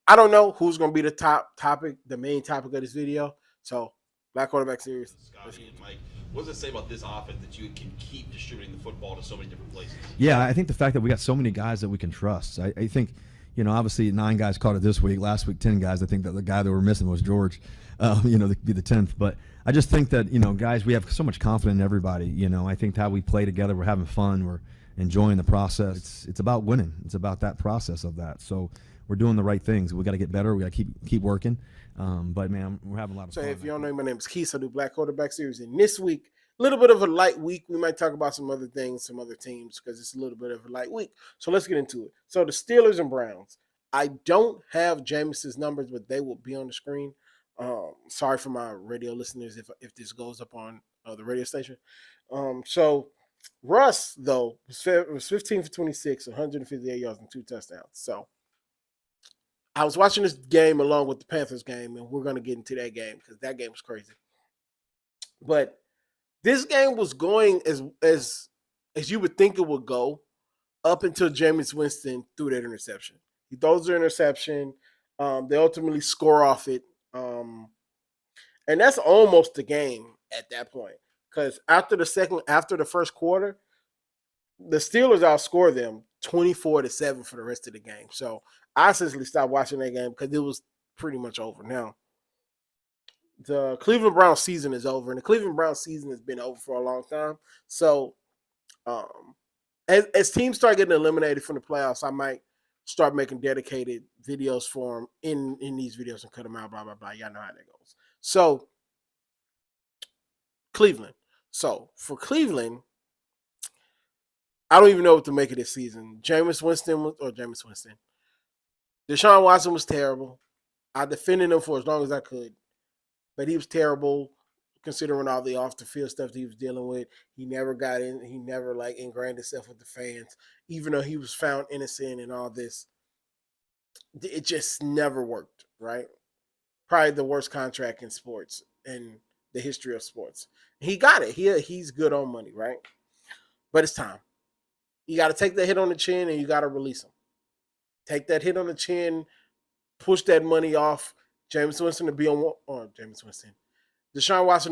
I don't know who's going to be the main topic of this video. So, Black Quarterback Series. Scotty and Mike, what does it say about this offense that you can keep distributing the football to so many different places? Yeah, I think the fact that we got so many guys that we can trust. I think, obviously 9 guys caught it this week. Last week, 10 guys. I think that the guy that we're missing was George, to be the 10th. But I just think that, guys, we have so much confidence in everybody. I think how we play together, we're having fun. We're enjoying the process. It's about winning. It's about that process of that. So we're doing the right things. We got to get better. We got to keep working. But, man, we're having a lot of fun. So if you don't know, my name is Keith. I do Black Quarterback Series. And this week, a little bit of a light week. We might talk about some other things, some other teams, because it's a little bit of a light week. So let's get into it. So the Steelers and Browns. I don't have Jameis's numbers, but they will be on the screen. Sorry for my radio listeners if this goes up on the radio station. So Russ, though, was 15 for 26, 158 yards and 2 touchdowns. So I was watching this game along with the Panthers game, and we're going to get into that game because that game was crazy. But this game was going as you would think it would go up until Jameis Winston threw that interception. He throws the interception. They ultimately score off it. And that's almost the game at that point. Because after the first quarter, the Steelers outscored them 24-7 for the rest of the game. So I essentially stopped watching that game because it was pretty much over. Now, the Cleveland Browns season is over, and the Cleveland Browns season has been over for a long time. So as teams start getting eliminated from the playoffs, I might start making dedicated videos for them in these videos and cut them out, blah, blah, blah. Y'all know how that goes. So, Cleveland. So, for Cleveland, I don't even know what to make of this season. Jameis Winston. Deshaun Watson was terrible. I defended him for as long as I could, but he was terrible considering all the off-the-field stuff that he was dealing with. He never got in. He never, ingrained himself with the fans, even though he was found innocent and all this. It just never worked, right? Probably the worst contract in sports in the history of sports. He got it. He's good on money, right? But it's time. You got to take that hit on the chin and you got to release him. Take that hit on the chin, push that money off. Deshaun Watson to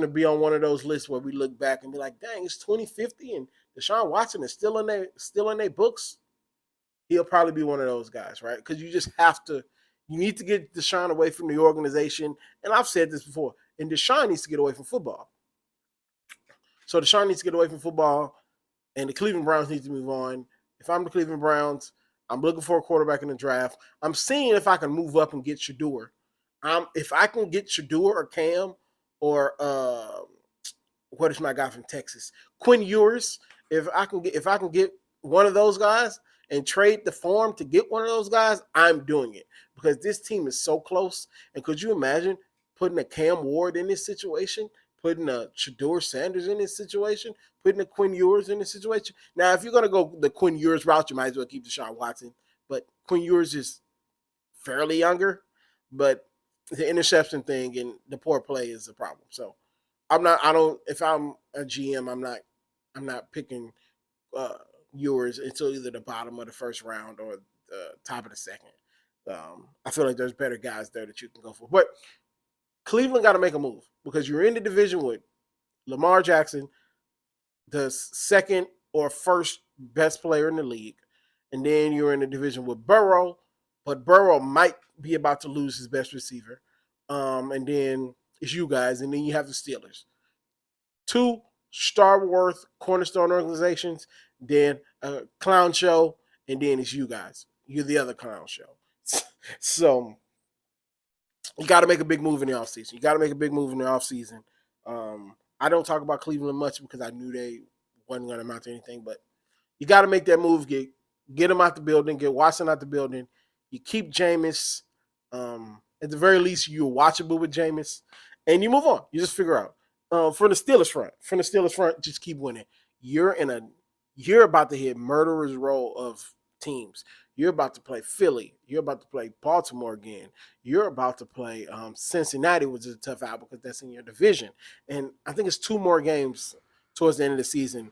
be on one of those lists where we look back and be like, dang, it's 2050 and Deshaun Watson is still in their books. He'll probably be one of those guys, right? Because you need to get Deshaun away from the organization. And I've said this before, and Deshaun needs to get away from football. So Deshaun needs to get away from football, and the Cleveland Browns need to move on. If I'm the Cleveland Browns, I'm looking for a quarterback in the draft. I'm seeing if I can move up and get Shador. If I can get Shador or Cam or what is my guy from Texas, Quinn Ewers. If I can get one of those guys and trade the farm to get one of those guys, I'm doing it because this team is so close. And could you imagine putting a Cam Ward in this situation, putting a Shador Sanders in this situation, putting a Quinn Ewers in this situation? Now, if you're going to go the Quinn Ewers route, you might as well keep Deshaun Watson. But Quinn Ewers is fairly younger, but the interception thing and the poor play is a problem. So if I'm a GM, I'm not picking Ewers until either the bottom of the first round or the top of the second. I feel like there's better guys there that you can go for. But Cleveland got to make a move because you're in the division with Lamar Jackson, the second or first best player in the league. And then you're in the division with Burrow, but Burrow might be about to lose his best receiver. And then it's you guys, and then you have the Steelers. 2 star-worth cornerstone organizations, then a clown show, and then it's you guys. You're the other clown show. So you got to make a big move in the offseason. I don't talk about Cleveland much because I knew they wasn't going to amount to anything, but you got to make that move, get them out the building, get Watson out the building. You keep Jameis. At the very least, you're watchable with Jameis, and you move on. You just figure out. From the Steelers front, just keep winning. You're about to hit murderer's row of teams. You're about to play Philly. You're about to play Baltimore again. You're about to play Cincinnati, which is a tough out because that's in your division. And I think it's 2 more games towards the end of the season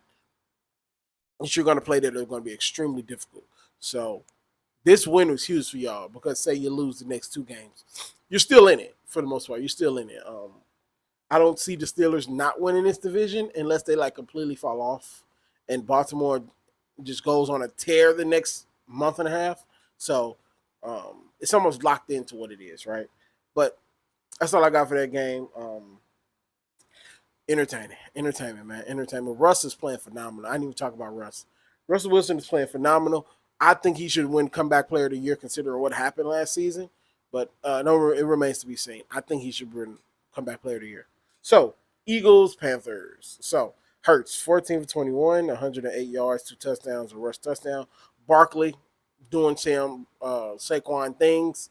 that you're going to play that are going to be extremely difficult. So this win was huge for y'all because say you lose the next 2 games, you're still in it for the most part. You're still in it. I don't see the Steelers not winning this division unless they like completely fall off and Baltimore just goes on a tear the next month and a half. So it's almost locked into what it is, right? But that's all I got for that game. Entertainment, man. Entertainment. Russ is playing phenomenal. I didn't even talk about Russ. Russell Wilson is playing phenomenal. I think he should win Comeback Player of the Year considering what happened last season. But no, it remains to be seen. I think he should win Comeback Player of the Year. So, Eagles, Panthers. So, Hurts, 14 for 21, 108 yards, 2 touchdowns, a rush touchdown. Barkley doing some Saquon things,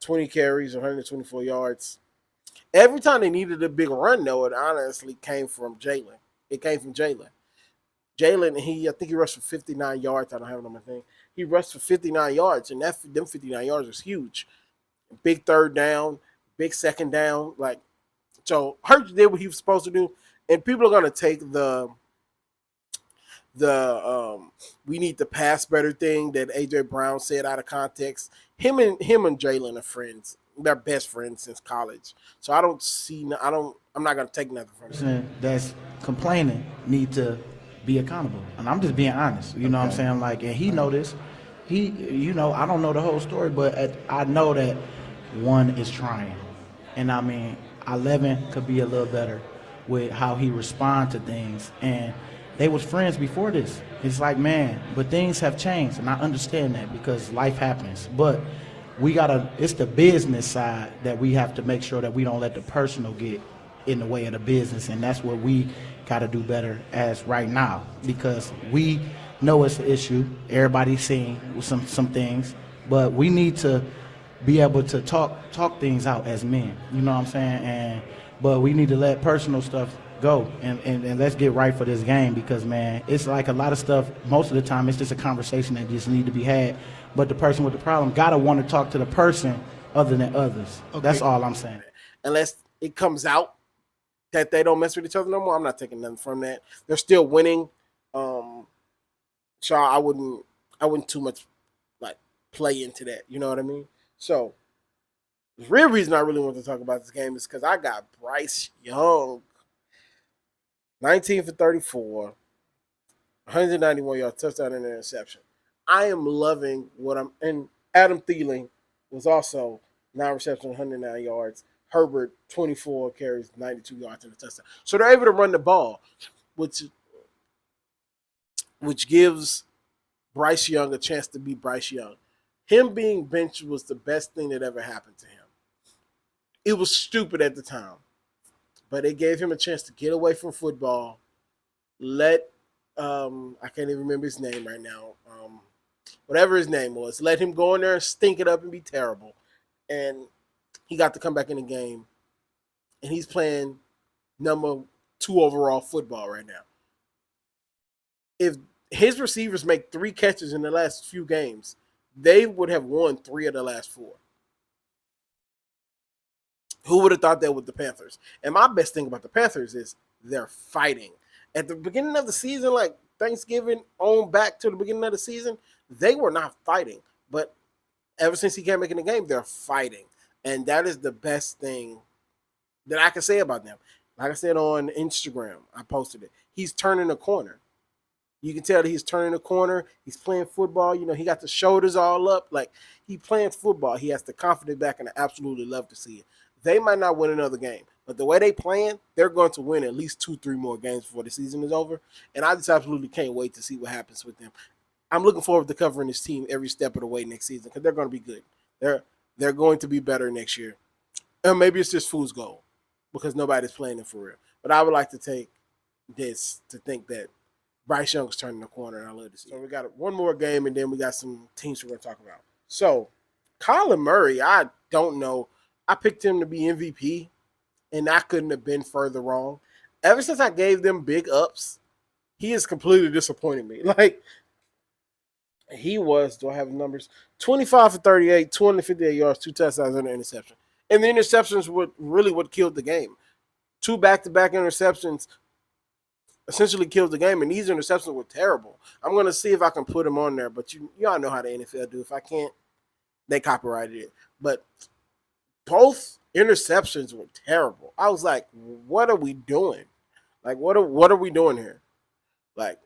20 carries, 124 yards. Every time they needed a big run, though, it honestly came from Jalen. It came from Jalen. Jalen, I think he rushed for 59 yards. I don't have it on my thing. He rushed for 59 yards, and them 59 yards was huge. Big third down, big second down. So Hurts did what he was supposed to do, and people are gonna take the we need to pass better thing that AJ Brown said out of context. Him and Jalen are friends. They're best friends since college. So I'm not gonna take nothing from him. That's complaining need to be accountable. And I'm just being honest. You know what I'm saying? And he know this. I don't know the whole story, but I know that one is trying. And I mean, 11 could be a little better with how he respond to things. And they was friends before this. It's but things have changed. And I understand that because life happens. But it's the business side that we have to make sure that we don't let the personal get in the way of the business. And that's what we got to do better as right now, because we know it's an issue. Everybody's seeing some things, but we need to be able to talk things out as men. You know what I'm saying? But we need to let personal stuff go and let's get right for this game, because man, it's like a lot of stuff. Most of the time, it's just a conversation that just need to be had. But the person with the problem gotta want to talk to the person other than others. Okay. That's all I'm saying. Unless it comes out that they don't mess with each other no more, I'm not taking nothing from that. They're still winning. So I wouldn't too much play into that. You know what I mean? So the real reason I really want to talk about this game is because I got Bryce Young, 19 for 34, 191 yards, touchdown and interception. I am loving and Adam Thielen was also 9 receptions, 109 yards. Herbert, 24 carries, 92 yards and a touchdown. So they're able to run the ball, which gives Bryce Young a chance to be Bryce Young. Him being benched was the best thing that ever happened to him. It was stupid at the time, but it gave him a chance to get away from football. I can't even remember his name right now. Whatever his name was, let him go in there and stink it up and be terrible. And he got to come back in the game, and he's playing number 2 overall football right now. If his receivers make 3 catches in the last few games, they would have won 3 of the last 4. Who would have thought that with the Panthers? And my best thing about the Panthers is they're fighting. At the beginning of the season, like Thanksgiving on back to the beginning of the season, they were not fighting. But ever since he came back in the game, they're fighting. And that is the best thing that I can say about them. Like I said on Instagram, I posted it. He's turning a corner. You can tell that he's turning a corner. He's playing football. You know, he got the shoulders all up. Like, he playing football. He has the confidence back, and I absolutely love to see it. They might not win another game, but the way they playing, they're going to win at least 2-3 more games before the season is over. And I just absolutely can't wait to see what happens with them. I'm looking forward to covering this team every step of the way next season because they're going to be good. They're going to be better next year. And maybe it's just fool's gold because nobody's playing it for real. But I would like to take this to think that Bryce Young's turning the corner, and I love to see it. So we got one more game, and then we got some teams we're going to talk about. So Kyler Murray, I don't know. I picked him to be MVP, and I couldn't have been further wrong. Ever since I gave them big ups, he has completely disappointed me. Like, he was, do I have the numbers? 25 for 38, 258 yards, 2 touchdowns, and an interception. And the interceptions were really what killed the game. 2 back-to-back interceptions essentially kills the game. And these interceptions were terrible. I'm gonna see if I can put them on there, but y'all know how the NFL do. If I can't, they copyrighted it. But both interceptions were terrible. I was like, what are we doing? Like, what are we doing here? Like,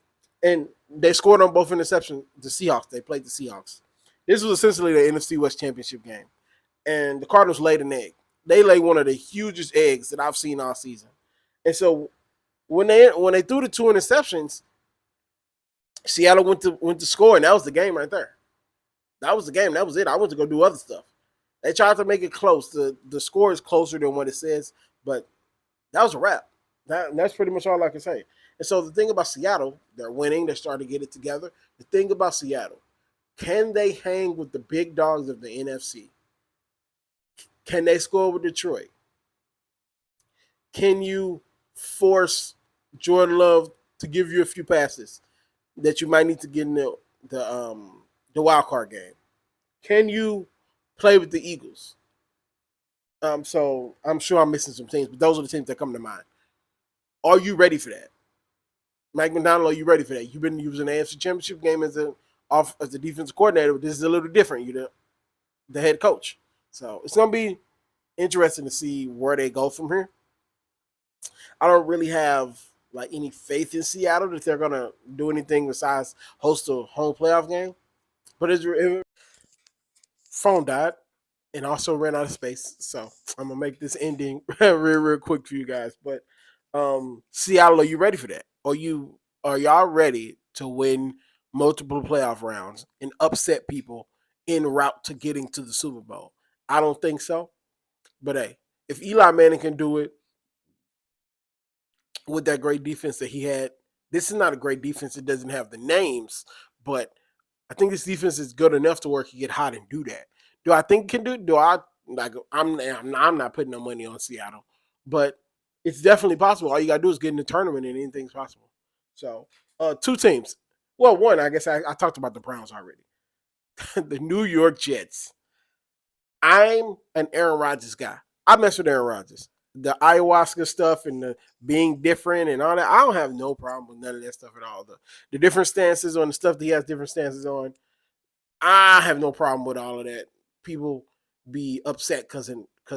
and they scored on both interceptions. The Seahawks. They played the Seahawks. This was essentially the NFC West Championship game, and the Cardinals laid an egg. They laid one of the hugest eggs that I've seen all season. And so when they threw the 2 interceptions, Seattle went to score, and that was the game right there. That was the game. That was it. I went to go do other stuff. They tried to make it close. The score is closer than what it says, but that was a wrap. That's pretty much all I can say. And so the thing about Seattle, they're winning. They're starting to get it together. The thing about Seattle, can they hang with the big dogs of the NFC? Can they score with Detroit? Can you force Jordan Love to give you a few passes that you might need to get in the wild card game? Can you play with the Eagles? So I'm sure I'm missing some teams, but those are the teams that come to mind. Are you ready for that? Mike McDonald, are you ready for that? You've been using the AFC Championship game as a defensive coordinator, but this is a little different. You're the head coach. So it's going to be interesting to see where they go from here. I don't really have like any faith in Seattle that they're going to do anything besides host a home playoff game. But phone died and also ran out of space. So I'm going to make this ending real quick for you guys. But Seattle, are you ready for that? Are y'all ready to win multiple playoff rounds and upset people en route to getting to the Super Bowl? I don't think so. But hey, if Eli Manning can do it with that great defense that he had, this is not a great defense. It doesn't have the names, but I think this defense is good enough to where he can get hot and do that. Do I think he can do it? I'm not putting no money on Seattle, but it's definitely possible. All you gotta do is get in the tournament and anything's possible. So 2 teams. Well, one, I guess I talked about the Browns already. The New York Jets. I'm an Aaron Rodgers guy. I mess with Aaron Rodgers. The ayahuasca stuff and the being different and all that, I don't have no problem with none of that stuff at all. The different stances on the stuff that he has different stances on, I have no problem with all of that. People be upset because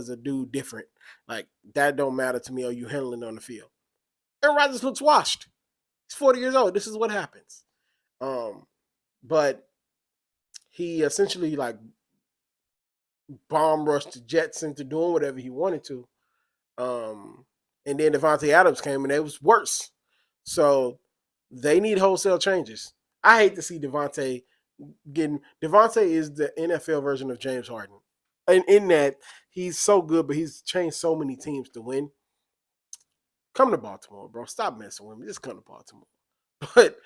a dude different. Like, that don't matter to me. Are you handling on the field? Aaron Rodgers looks washed. He's 40 years old. This is what happens. But he essentially like bomb rushed the Jets into doing whatever he wanted to. And then Devontae Adams came and it was worse. So they need wholesale changes. I hate to see Devontae is the NFL version of James Harden. And in that, he's so good, but he's changed so many teams to win. Come to Baltimore, bro. Stop messing with me. Just come to Baltimore. But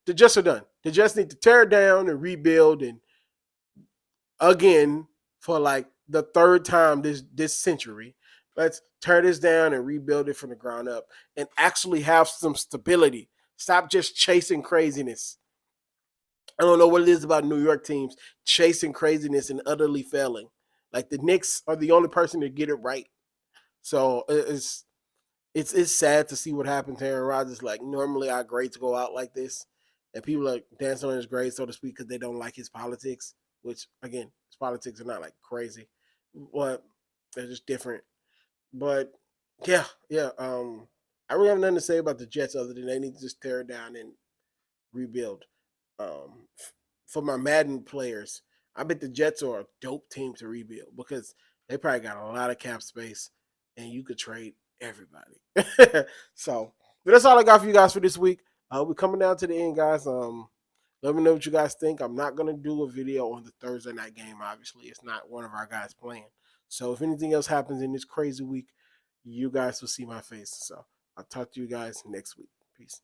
the Jets are done. The Jets need to tear it down and rebuild, and again, for like the 3rd time this century, let's tear this down and rebuild it from the ground up and actually have some stability. Stop just chasing craziness. I don't know what it is about New York teams chasing craziness and utterly failing. Like, the Knicks are the only person to get it right. So it's sad to see what happened to Aaron Rodgers. Like, normally our grades go out like this, and people are dancing on his grades, so to speak, because they don't like his politics. Which, again, his politics are not like crazy, but they're just different. But yeah. I really have nothing to say about the Jets other than they need to just tear it down and rebuild. For my Madden players, I bet the Jets are a dope team to rebuild because they probably got a lot of cap space and you could trade everybody. So, but that's all I got for you guys for this week. We're coming down to the end, guys. Let me know what you guys think. I'm not going to do a video on the Thursday night game, obviously. It's not one of our guys playing. So if anything else happens in this crazy week, you guys will see my face. So I'll talk to you guys next week. Peace.